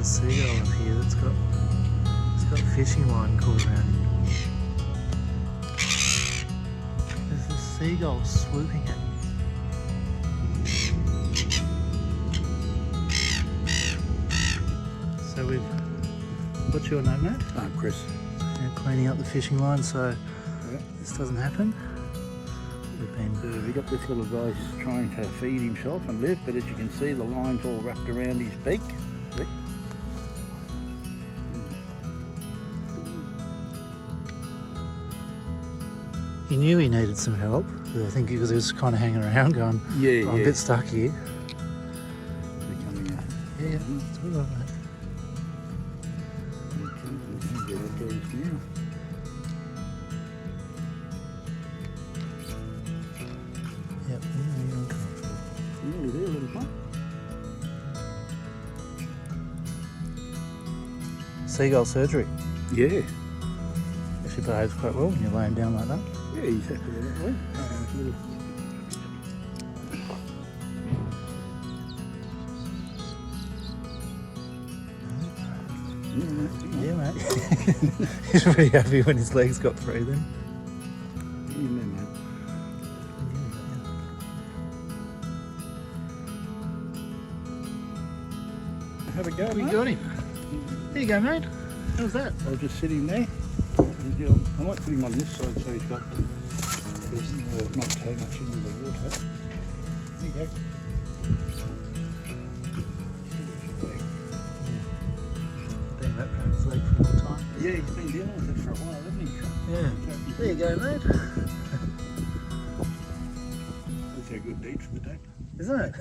a seagull up here that's got a fishing line caught around him. There's a seagull swooping at me. So what's your name, mate? Chris. And cleaning up the fishing line so Yeah. this doesn't happen. We've been We got this little guy trying to feed himself and live, but as you can see, the line's all wrapped around his beak. See? He knew he needed some help, I think, because he was kind of hanging around going, Yeah, I'm a bit stuck here. Becoming a... Yeah, it's all right, mate. Get up there now. Yep, really uncomfortable. Nearly there, little bit. Seagull surgery. Yeah. Actually behaves quite well when you're laying down like that. Yeah, he's happy with that way. Yeah, mate. He's pretty happy when his legs got free then. Have a go, We mate. got him. There you go, mate. How's that? I was just sitting there. I might put him on this side so he's got not too much into the water. There you go. Been wrapped around his leg for a long time. Yeah, he's been dealing with it for a while, hasn't he? Yeah. There you go, mate. That's a good deed for the day. Isn't it?